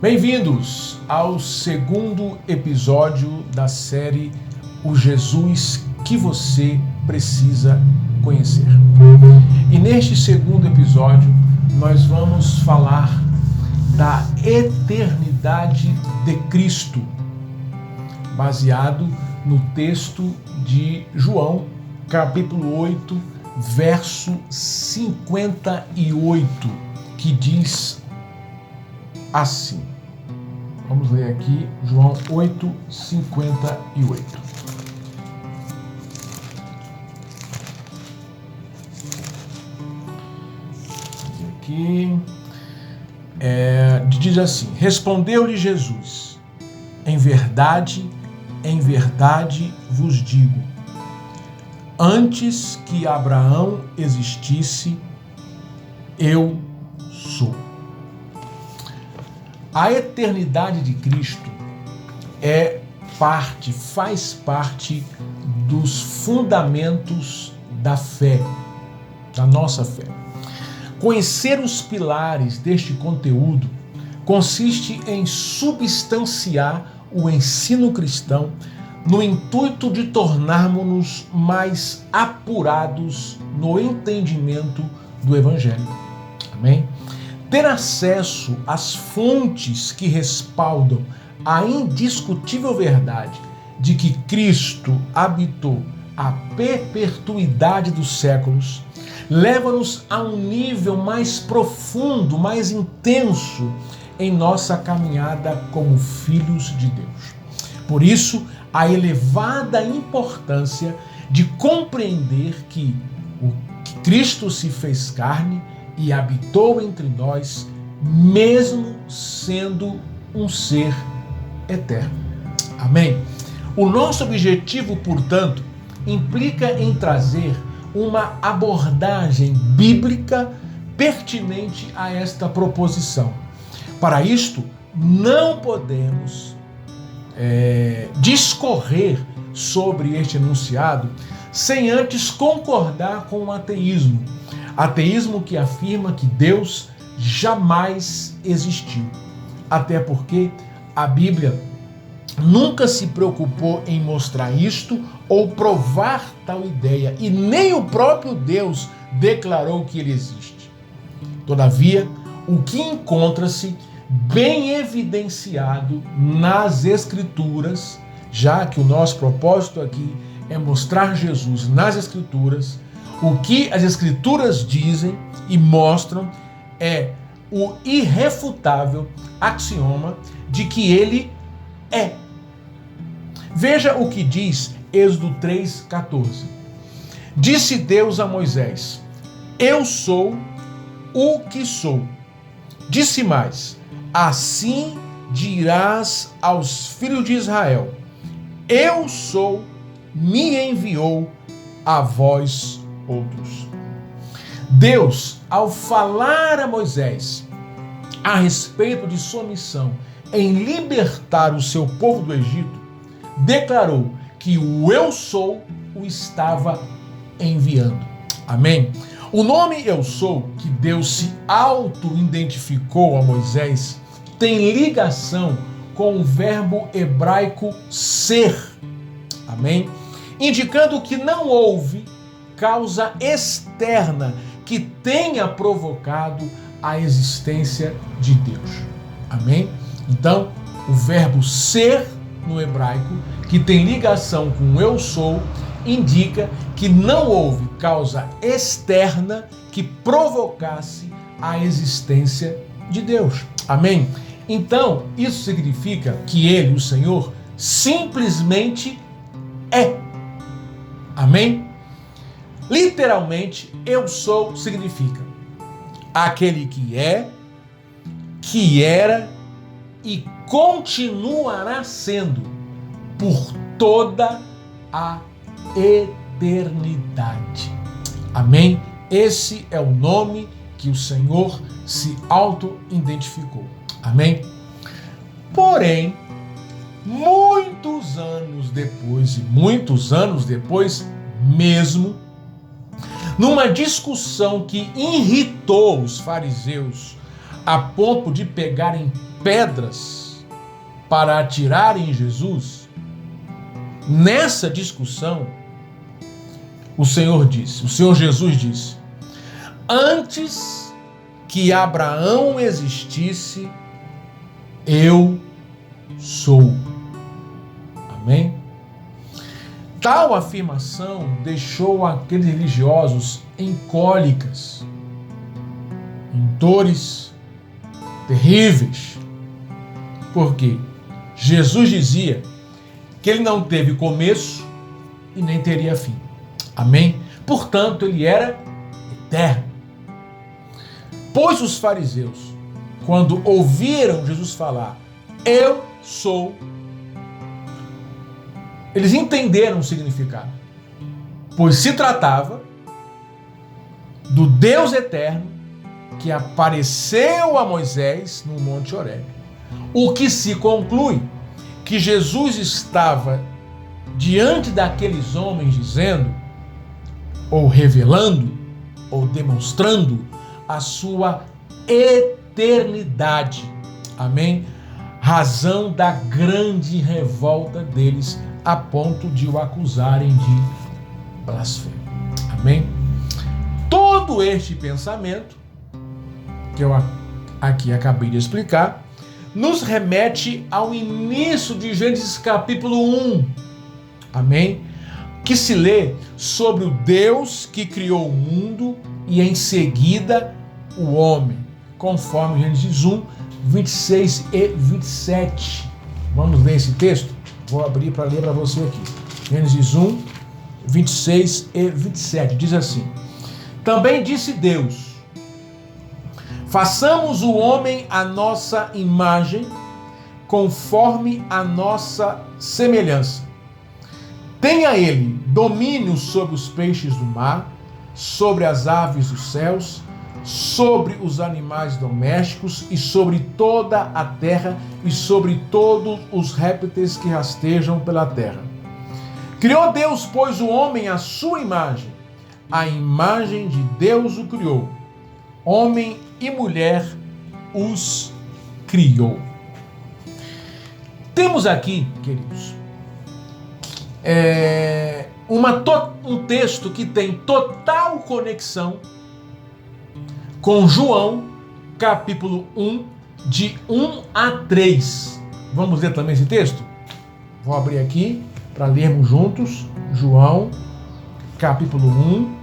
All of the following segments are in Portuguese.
Bem-vindos ao segundo episódio da série O Jesus que você precisa conhecer. E neste segundo episódio nós vamos falar da eternidade de Cristo, baseado no texto de João, capítulo 8, verso 58, que diz assim. Vamos ler aqui João 8, 58. Aqui diz assim: respondeu-lhe Jesus: em verdade vos digo, antes que Abraão existisse, eu sou. A eternidade de Cristo faz parte dos fundamentos da fé, da nossa fé. Conhecer os pilares deste conteúdo consiste em substanciar o ensino cristão no intuito de tornarmos-nos mais apurados no entendimento do Evangelho. Amém? Ter acesso às fontes que respaldam a indiscutível verdade de que Cristo habitou a perpetuidade dos séculos leva-nos a um nível mais profundo, mais intenso em nossa caminhada como filhos de Deus. Por isso, a elevada importância de compreender que Cristo se fez carne e habitou entre nós, mesmo sendo um ser eterno. Amém? O nosso objetivo, portanto, implica em trazer uma abordagem bíblica pertinente a esta proposição. Para isto, não podemos discorrer sobre este enunciado sem antes concordar com o ateísmo. Ateísmo que afirma que Deus jamais existiu. Até porque a Bíblia nunca se preocupou em mostrar isto ou provar tal ideia, e nem o próprio Deus declarou que ele existe. Todavia, o que encontra-se bem evidenciado nas Escrituras, já que o nosso propósito aqui é mostrar Jesus nas Escrituras, o que as Escrituras dizem e mostram é o irrefutável axioma de que ele é. Veja o que diz Êxodo 3,14. Disse Deus a Moisés: eu sou o que sou. Disse mais: assim dirás aos filhos de Israel: eu sou, me enviou a vós outros. Deus, ao falar a Moisés a respeito de sua missão em libertar o seu povo do Egito, declarou que o eu sou o estava enviando. Amém? O nome eu sou, que Deus se auto-identificou a Moisés, tem ligação com o verbo hebraico ser. Amém? Indicando que não houve causa externa que tenha provocado a existência de Deus. Amém? Então, o verbo ser no hebraico, que tem ligação com eu sou, indica que não houve causa externa que provocasse a existência de Deus. Amém? Então, isso significa que ele, o Senhor, simplesmente é. Amém? Literalmente, eu sou significa aquele que é, que era e continuará sendo por toda a eternidade. Amém? Esse é o nome que o Senhor se auto-identificou. Amém? Porém, muitos anos depois mesmo, numa discussão que irritou os fariseus a ponto de pegarem pedras para atirarem em Jesus, nessa discussão, o Senhor Jesus disse: antes que Abraão existisse, eu sou. Amém? Tal afirmação deixou aqueles religiosos em cólicas, em dores terríveis. Por quê? Jesus dizia que ele não teve começo e nem teria fim. Amém? Portanto, ele era eterno. Pois os fariseus, quando ouviram Jesus falar, eu sou, eles entenderam o significado, pois se tratava do Deus eterno que apareceu a Moisés no Monte Horebe. O que se conclui que Jesus estava diante daqueles homens dizendo, ou revelando, ou demonstrando a sua eternidade. Amém? Razão da grande revolta deles, a ponto de o acusarem de blasfêmia. Amém? Todo este pensamento, que eu aqui acabei de explicar, nos remete ao início de Gênesis capítulo 1. Amém? Que se lê sobre o Deus que criou o mundo e em seguida o homem, conforme Gênesis 1, 26 e 27. Vamos ler esse texto? Vou abrir para ler para você aqui. Gênesis 1, 26 e 27. Diz assim: também disse Deus: façamos o homem à nossa imagem, conforme a nossa semelhança. Tenha ele domínio sobre os peixes do mar, sobre as aves dos céus, sobre os animais domésticos e sobre toda a terra e sobre todos os répteis que rastejam pela terra. Criou Deus, pois, o homem à sua imagem. A imagem de Deus o criou. Homem e mulher os criou. Temos aqui, queridos, um texto que tem total conexão com João, capítulo 1, de 1 a 3. Vamos ler também esse texto? Vou abrir aqui para lermos juntos. João, capítulo 1,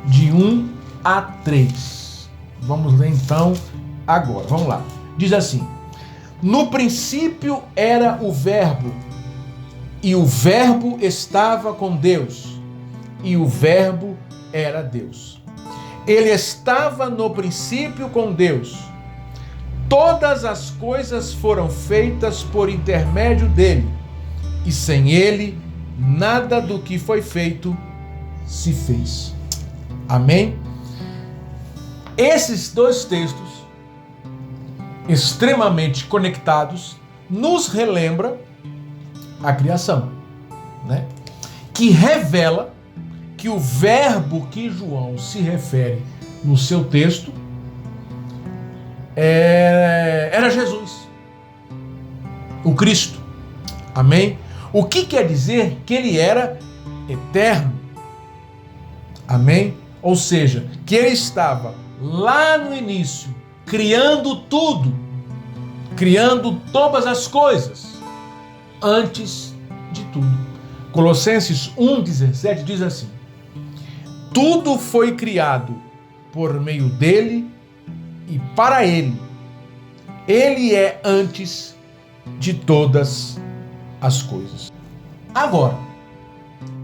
de 1 a 3. Vamos ler então agora. Vamos lá. Diz assim: no princípio era o Verbo, e o Verbo estava com Deus, e o Verbo era Deus. Ele estava no princípio com Deus. Todas as coisas foram feitas por intermédio dele, e sem ele, nada do que foi feito se fez. Amém? Esses dois textos, extremamente conectados, nos relembra a criação, né? Que revela que o verbo que João se refere no seu texto era Jesus, o Cristo. Amém? O que quer dizer que ele era eterno. Amém? Ou seja, que ele estava lá no início, criando tudo, criando todas as coisas, antes de tudo. Colossenses 1,17 diz assim: tudo foi criado por meio dele e para ele. Ele é antes de todas as coisas. Agora,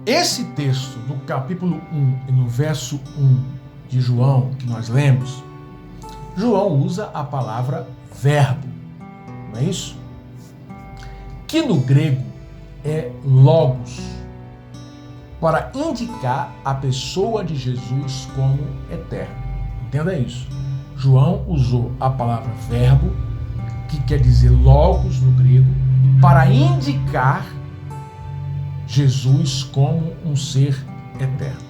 esse texto do capítulo 1 e no verso 1 de João, que nós lemos, João usa a palavra verbo, não é isso? Que no grego é logos, para indicar a pessoa de Jesus como eterno. Entenda isso. João usou a palavra verbo, que quer dizer logos no grego, para indicar Jesus como um ser eterno.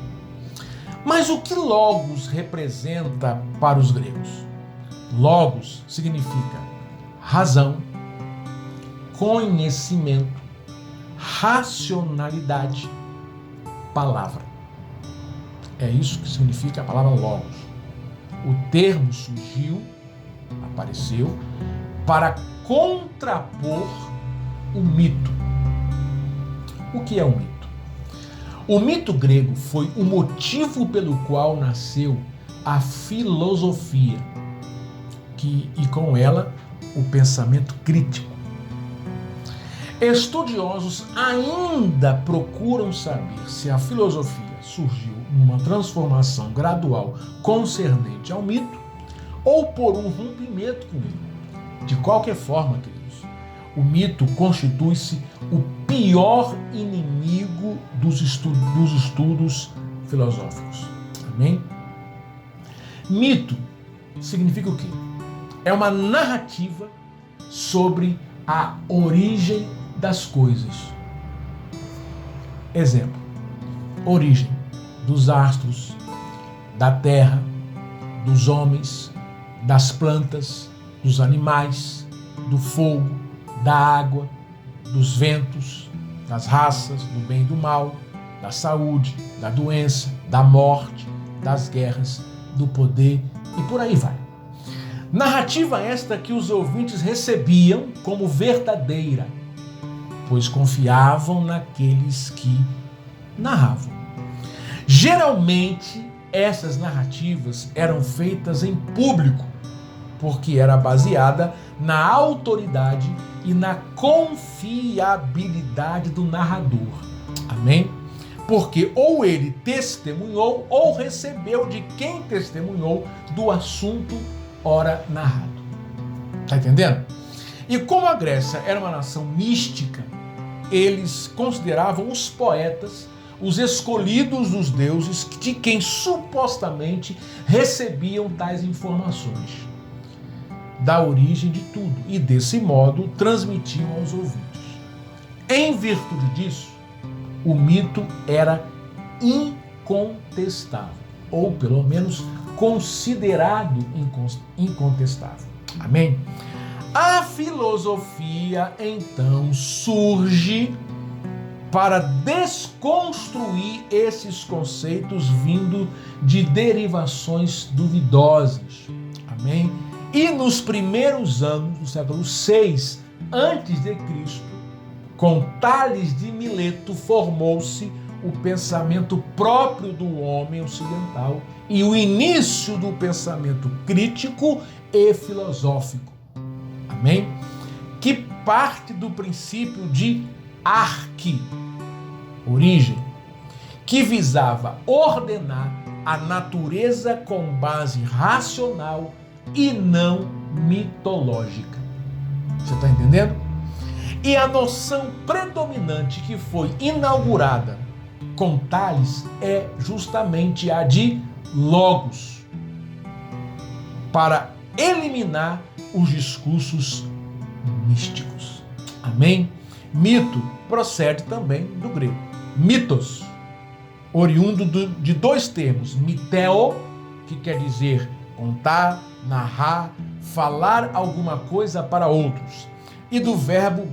Mas o que logos representa para os gregos? Logos significa razão, conhecimento, racionalidade, palavra. É isso que significa a palavra logos. O termo surgiu, apareceu, para contrapor o mito. O que é um mito? O mito grego foi o motivo pelo qual nasceu a filosofia, e com ela o pensamento crítico. Estudiosos ainda procuram saber se a filosofia surgiu numa transformação gradual concernente ao mito ou por um rompimento com ele. De qualquer forma, queridos, o mito constitui-se o pior inimigo dos estudos filosóficos. Amém? Mito significa o quê? É uma narrativa sobre a origem das coisas. Exemplo: origem dos astros, da terra, dos homens, das plantas, dos animais, do fogo, da água, dos ventos, das raças, do bem e do mal, da saúde, da doença, da morte, das guerras, do poder e por aí vai. Narrativa esta que os ouvintes recebiam como verdadeira, pois confiavam naqueles que narravam. Geralmente, essas narrativas eram feitas em público, porque era baseada na autoridade e na confiabilidade do narrador. Amém? Porque ou ele testemunhou ou recebeu de quem testemunhou do assunto ora narrado. Tá entendendo? E como a Grécia era uma nação mística, eles consideravam os poetas os escolhidos dos deuses de quem supostamente recebiam tais informações da origem de tudo e desse modo transmitiam aos ouvintes. Em virtude disso, o mito era incontestável, ou pelo menos considerado incontestável. Amém? A filosofia, então, surge para desconstruir esses conceitos vindo de derivações duvidosas. Amém? E nos primeiros anos do século VI a.C., com Tales de Mileto, formou-se o pensamento próprio do homem ocidental e o início do pensamento crítico e filosófico. Amém? Que parte do princípio de arque, origem, que visava ordenar a natureza com base racional e não mitológica. Você está entendendo? E a noção predominante que foi inaugurada com Tales é justamente a de logos, para eliminar os discursos místicos. Amém? Mito procede também do grego. Mitos, oriundo de dois termos. Miteo, que quer dizer contar, narrar, falar alguma coisa para outros. E do verbo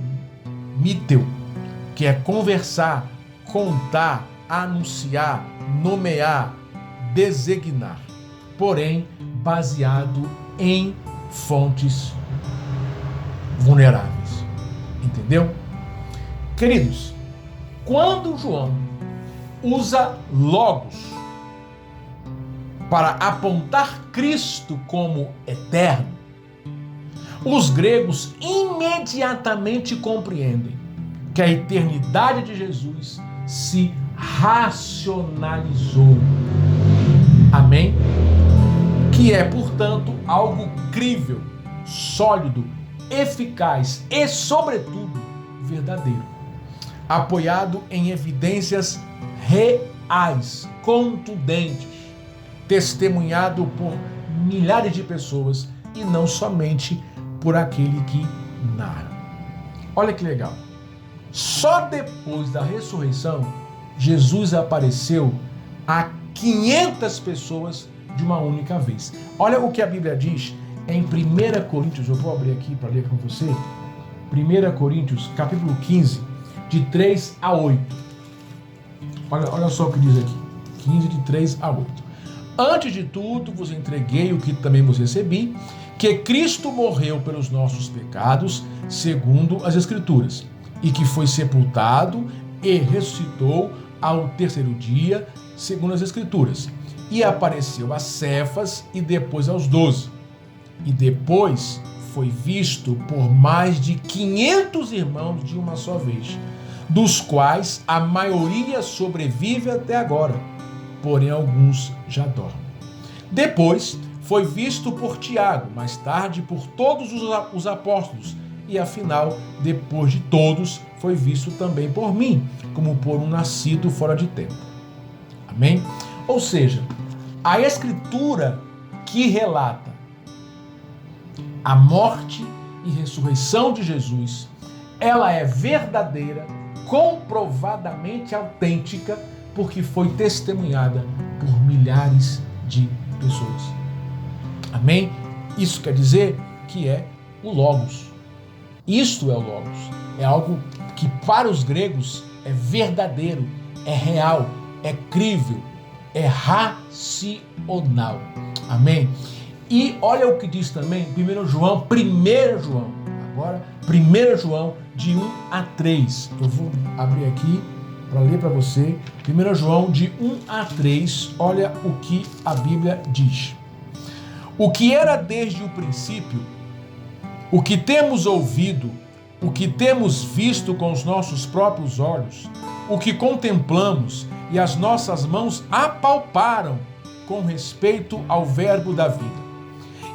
miteu, que é conversar, contar, anunciar, nomear, designar. Porém, baseado em fontes vulneráveis. Entendeu? Queridos, quando João usa logos para apontar Cristo como eterno, os gregos imediatamente compreendem que a eternidade de Jesus se racionalizou. Amém? Que é, portanto, algo crível, sólido, eficaz e, sobretudo, verdadeiro, apoiado em evidências reais, contundentes, testemunhado por milhares de pessoas e não somente por aquele que narra. Olha que legal. Só depois da ressurreição, Jesus apareceu a 500 pessoas de uma única vez. Olha o que a Bíblia diz em 1 Coríntios, eu vou abrir aqui para ler com você, 1 Coríntios, capítulo 15, de 3 a 8. Olha só o que diz aqui, 15, de 3 a 8. Antes de tudo, vos entreguei o que também vos recebi, que Cristo morreu pelos nossos pecados, segundo as Escrituras, e que foi sepultado e ressuscitou ao terceiro dia, segundo as Escrituras, e apareceu a Cefas e depois aos 12. E depois foi visto por mais de 500 irmãos de uma só vez, dos quais a maioria sobrevive até agora, porém alguns já dormem. Depois foi visto por Tiago, mais tarde por todos os apóstolos, e afinal, depois de todos, foi visto também por mim, como por um nascido fora de tempo. Amém? Ou seja, a Escritura que relata a morte e ressurreição de Jesus, ela é verdadeira, comprovadamente autêntica, porque foi testemunhada por milhares de pessoas. Amém? Isso quer dizer que é o Logos. Isto é o Logos. É algo que para os gregos é verdadeiro, é real, é crível, é racional. Amém? E olha o que diz também 1 João, agora 1 João de 1 a 3. Eu vou abrir aqui para ler para você. 1 João de 1 a 3, olha o que a Bíblia diz. O que era desde o princípio, o que temos ouvido, o que temos visto com os nossos próprios olhos, o que contemplamos e as nossas mãos apalparam com respeito ao Verbo da vida.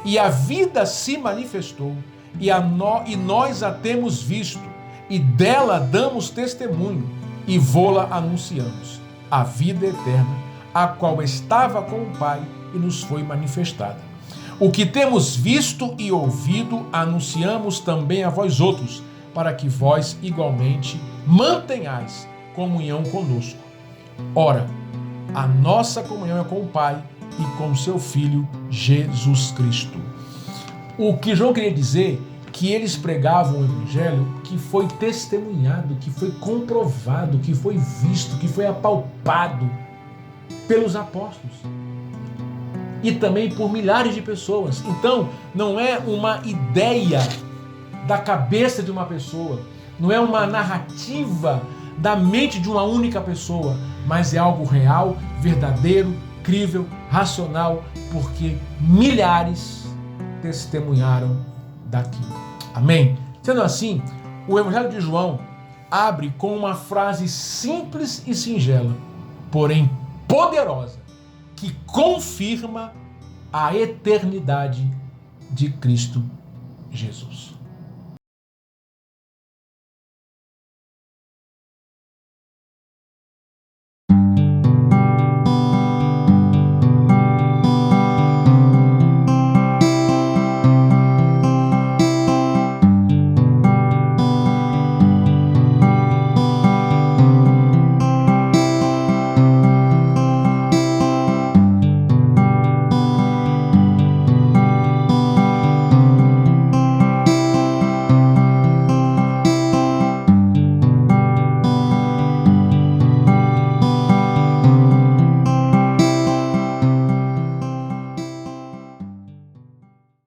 E a vida se manifestou, e nós a temos visto, e dela damos testemunho, e vô-la anunciamos, a vida eterna, a qual estava com o Pai e nos foi manifestada. O que temos visto e ouvido, anunciamos também a vós outros, para que vós igualmente mantenhais comunhão conosco. Ora, a nossa comunhão é com o Pai e com seu Filho Jesus Cristo. O que João queria dizer que eles pregavam o Evangelho que foi testemunhado, que foi comprovado, que foi visto, que foi apalpado pelos apóstolos e também por milhares de pessoas. Então, não é uma ideia da cabeça de uma pessoa, não é uma narrativa da mente de uma única pessoa, mas é algo real, verdadeiro, crível, racional, porque milhares testemunharam daquilo. Amém? Sendo assim, o Evangelho de João abre com uma frase simples e singela, porém poderosa, que confirma a eternidade de Cristo Jesus.